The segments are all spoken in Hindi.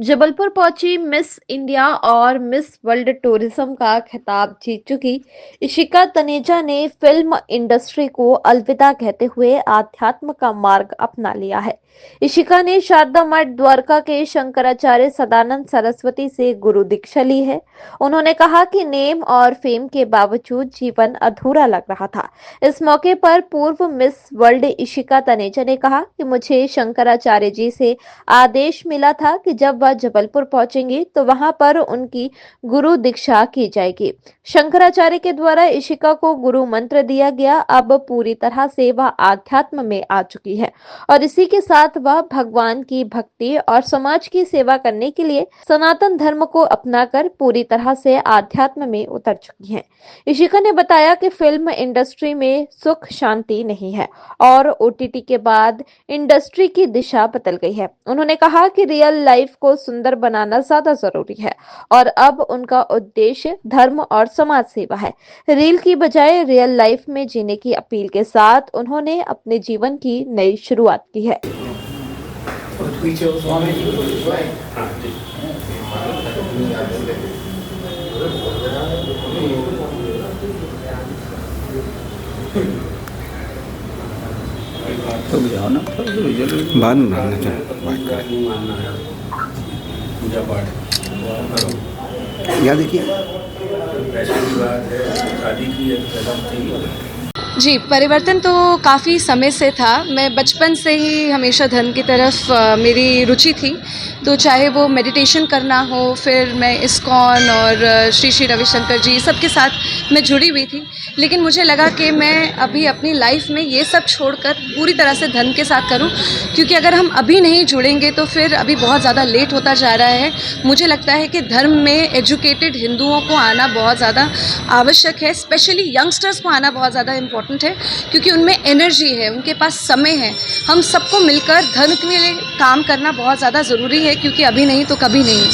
जबलपुर पहुंची मिस इंडिया और मिस वर्ल्ड टूरिज्म का खिताब जीत चुकी इशिका तनेजा ने फिल्म इंडस्ट्री को अलविदा कहते हुए आध्यात्म का मार्ग अपना लिया है। इशिका ने शारदा मठ द्वारका के शंकराचार्य सदानंद सरस्वती से गुरु दीक्षा ली है। उन्होंने कहा कि नेम और फेम के बावजूद जीवन अधूरा लग रहा था। इस मौके पर पूर्व मिस वर्ल्ड इशिका तनेजा ने कहा कि मुझे शंकराचार्य जी से आदेश मिला था कि जब वह जबलपुर पहुंचेंगी तो वहां पर उनकी गुरु दीक्षा की जाएगी। शंकराचार्य के द्वारा इशिका को गुरु मंत्र दिया गया। अब पूरी तरह से वह आध्यात्म में आ चुकी है और इसी के साथ वह भगवान की भक्ति और समाज की सेवा करने के लिए सनातन धर्म को अपनाकर पूरी तरह से आध्यात्म में उतर चुकी है। इशिका ने बताया कि फिल्म इंडस्ट्री में सुख शांति नहीं है और ओटीटी के बाद इंडस्ट्री की दिशा बदल गई है। उन्होंने कहा कि रियल लाइफ को सुंदर बनाना ज्यादा जरूरी है और अब उनका उद्देश्य धर्म और समाज सेवा है। रील की बजाय रियल लाइफ में जीने की अपील के साथ उन्होंने अपने जीवन की नई शुरुआत की है। तो जाओ ना बाद में मानना चाहिए बात करें। पूजा पाठ करो। यहाँ देखिए पैसे की बात है, शादी की है तो पैसा चाहिए। जी, परिवर्तन तो काफ़ी समय से था। मैं बचपन से ही हमेशा धर्म की तरफ मेरी रुचि थी। तो चाहे वो मेडिटेशन करना हो, फिर मैं इस्कॉन और श्री श्री रविशंकर जी सबके साथ मैं जुड़ी हुई थी। लेकिन मुझे लगा कि मैं अभी अपनी लाइफ में ये सब छोड़कर पूरी तरह से धर्म के साथ करूं, क्योंकि अगर हम अभी नहीं जुड़ेंगे तो फिर अभी बहुत ज़्यादा लेट होता जा रहा है। मुझे लगता है कि धर्म में एजुकेटेड हिंदुओं को आना बहुत ज़्यादा आवश्यक है। स्पेशली यंगस्टर्स को आना बहुत ज़्यादा इम्पोर्टेंट है, क्योंकि उनमें एनर्जी है, उनके पास समय है। हम सबको मिलकर धर्म के लिए काम करना बहुत ज़्यादा ज़रूरी है, क्योंकि अभी नहीं तो कभी नहीं।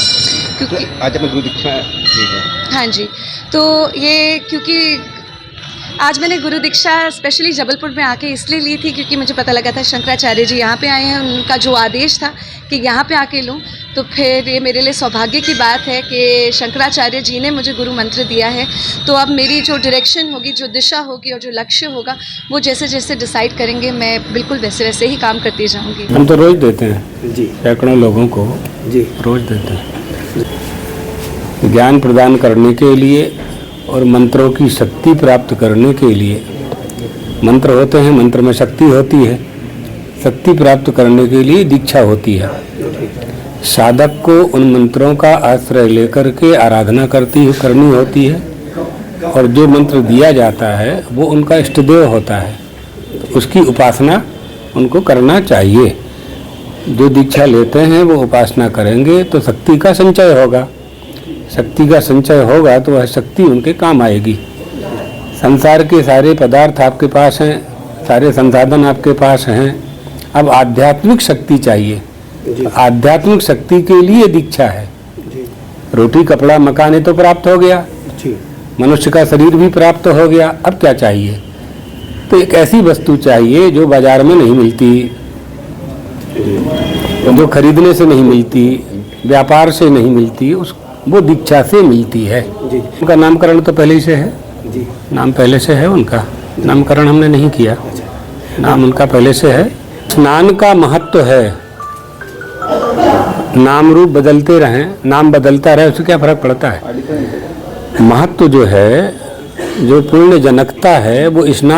क्योंकि आज अपनी गुरु दीक्षा ली है। हाँ जी, तो ये क्योंकि आज मैंने गुरु दीक्षा स्पेशली जबलपुर में आके इसलिए ली थी क्योंकि मुझे पता लगा था शंकराचार्य जी यहाँ पे आए हैं। उनका जो आदेश था कि यहाँ पे आके लूँ, तो फिर ये मेरे लिए सौभाग्य की बात है कि शंकराचार्य जी ने मुझे गुरु मंत्र दिया है। तो अब मेरी जो डायरेक्शन होगी, जो दिशा होगी और जो लक्ष्य होगा, वो जैसे जैसे डिसाइड करेंगे मैं बिल्कुल वैसे वैसे ही काम करती जाऊँगी। हम तो रोज़ देते हैं जी, सैकड़ों लोगों को जी रोज़ देते हैं ज्ञान प्रदान करने के लिए और मंत्रों की शक्ति प्राप्त करने के लिए। मंत्र होते हैं, मंत्र में शक्ति होती है। शक्ति प्राप्त करने के लिए दीक्षा होती है। साधक को उन मंत्रों का आश्रय लेकर के आराधना करनी होती है और जो मंत्र दिया जाता है वो उनका इष्टदेव होता है। तो उसकी उपासना उनको करना चाहिए। जो दीक्षा लेते हैं वो उपासना करेंगे तो शक्ति का संचय होगा। शक्ति का संचय होगा तो वह शक्ति उनके काम आएगी। संसार के सारे पदार्थ आपके पास हैं, सारे संसाधन आपके पास हैं। अब आध्यात्मिक शक्ति चाहिए। आध्यात्मिक शक्ति के लिए दीक्षा है। रोटी कपड़ा मकान तो प्राप्त हो गया, मनुष्य का शरीर भी प्राप्त हो गया। अब क्या चाहिए? तो एक ऐसी वस्तु चाहिए जो बाजार में नहीं मिलती, जो खरीदने से नहीं मिलती, व्यापार से नहीं मिलती, वो दीक्षा से मिलती है। उनका नामकरण तो पहले ही से है जी। नाम पहले से है, उनका नामकरण हमने नहीं किया। नाम उनका पहले से है। स्नान का महत्व है। नाम रूप बदलते रहें, नाम बदलता रहे, उससे क्या फर्क पड़ता है? महत्व जो है, जो पूर्ण जनकता है, वो स्नान